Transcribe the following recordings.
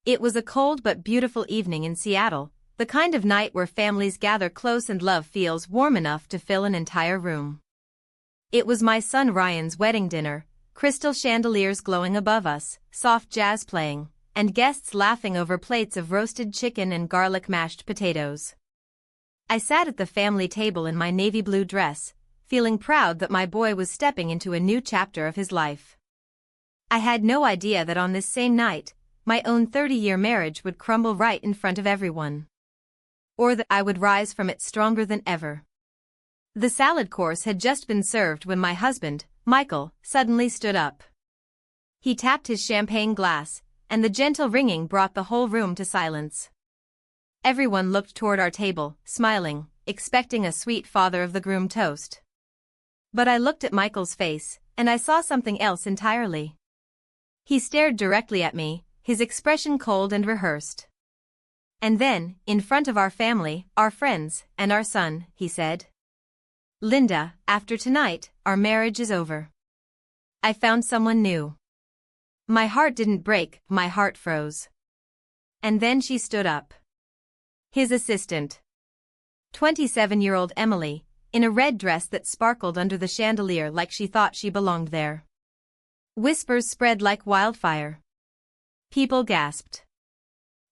It was a cold but beautiful evening in Seattle, the kind of night where families gather close and love feels warm enough to fill an entire room. It was my son Ryan's wedding dinner, crystal chandeliers glowing above us, soft jazz playing, and guests laughing over plates of roasted chicken and garlic mashed potatoes. I sat at the family table in my navy blue dress, feeling proud that my boy was stepping into a new chapter of his life. I had no idea that on this same night, my own 30-year marriage would crumble right in front of everyone. Or that I would rise from it stronger than ever. The salad course had just been served when my husband, Michael, suddenly stood up. He tapped his champagne glass, and the gentle ringing brought the whole room to silence. Everyone looked toward our table, smiling, expecting a sweet father of the groom toast. But I looked at Michael's face, and I saw something else entirely. He stared directly at me, his expression cold and rehearsed. And then, in front of our family, our friends, and our son, he said, "Linda, after tonight, our marriage is over. I found someone new." My heart didn't break, my heart froze. And then she stood up. His assistant. 27-year-old Emily, in a red dress that sparkled under the chandelier like she thought she belonged there. Whispers spread like wildfire. People gasped.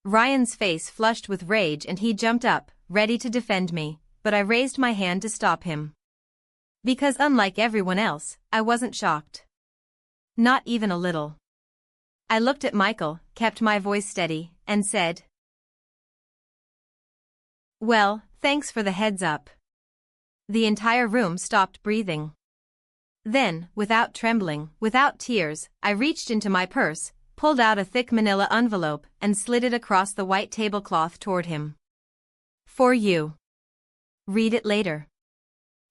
Ryan's face flushed with rage and he jumped up, ready to defend me, but I raised my hand to stop him. Because unlike everyone else, I wasn't shocked. Not even a little. I looked at Michael, kept my voice steady, and said, "Well, thanks for the heads up." The entire room stopped breathing. Then, without trembling, without tears, I reached into my purse, pulled out a thick manila envelope, and slid it across the white tablecloth toward him. "For you. Read it later."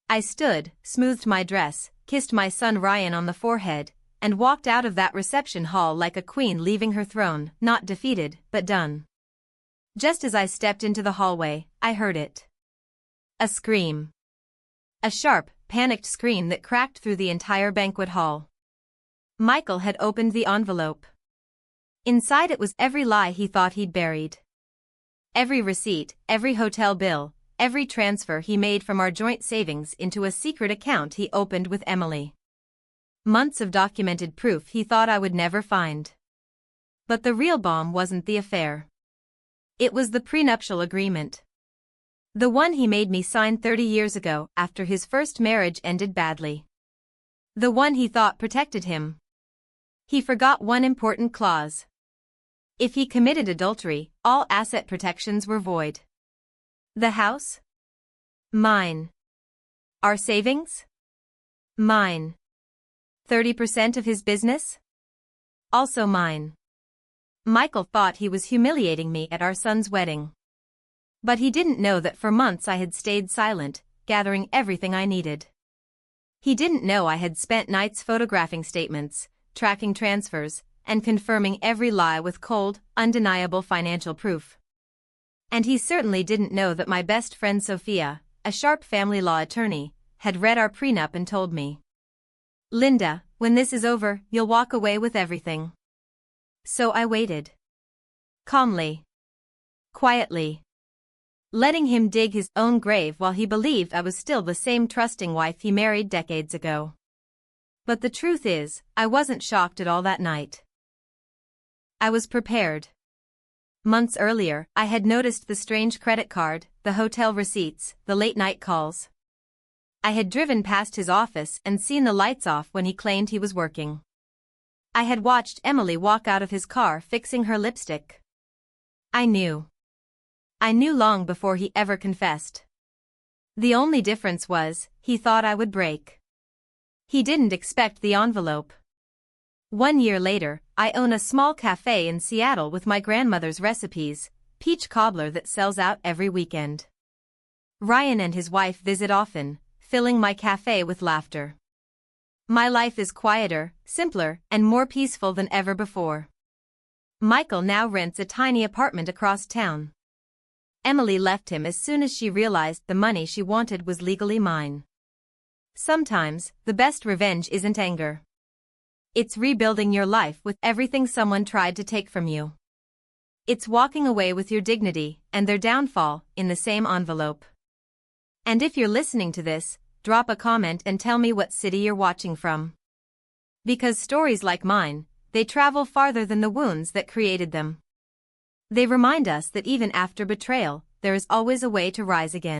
I stood, smoothed my dress, kissed my son Ryan on the forehead, and walked out of that reception hall like a queen leaving her throne, not defeated, but done. Just as I stepped into the hallway, I heard it. A scream. A sharp, panicked scream that cracked through the entire banquet hall. Michael had opened the envelope. Inside it was every lie he thought he'd buried. Every receipt, every hotel bill, every transfer he made from our joint savings into a secret account he opened with Emily. Months of documented proof he thought I would never find. But the real bomb wasn't the affair. It was the prenuptial agreement. The one he made me sign 30 years ago after his first marriage ended badly. The one he thought protected him. He forgot one important clause. If he committed adultery, all asset protections were void. The house? Mine. Our savings? Mine. 30% of his business? Also mine. Michael thought he was humiliating me at our son's wedding. But he didn't know that for months I had stayed silent, gathering everything I needed. He didn't know I had spent nights photographing statements, tracking transfers, and confirming every lie with cold, undeniable financial proof. And he certainly didn't know that my best friend Sophia, a sharp family law attorney, had read our prenup and told me, "Linda, when this is over, you'll walk away with everything." So I waited. Calmly. Quietly. Letting him dig his own grave while he believed I was still the same trusting wife he married decades ago. But the truth is, I wasn't shocked at all that night. I was prepared. Months earlier, I had noticed the strange credit card, the hotel receipts, the late-night calls. I had driven past his office and seen the lights off when he claimed he was working. I had watched Emily walk out of his car fixing her lipstick. I knew. I knew long before he ever confessed. The only difference was, he thought I would break. He didn't expect the envelope. 1 year later, I own a small cafe in Seattle with my grandmother's recipes, peach cobbler that sells out every weekend. Ryan and his wife visit often, filling my cafe with laughter. My life is quieter, simpler, and more peaceful than ever before. Michael now rents a tiny apartment across town. Emily left him as soon as she realized the money she wanted was legally mine. Sometimes, the best revenge isn't anger. It's rebuilding your life with everything someone tried to take from you. It's walking away with your dignity and their downfall in the same envelope. And if you're listening to this, drop a comment and tell me what city you're watching from. Because stories like mine, they travel farther than the wounds that created them. They remind us that even after betrayal, there is always a way to rise again.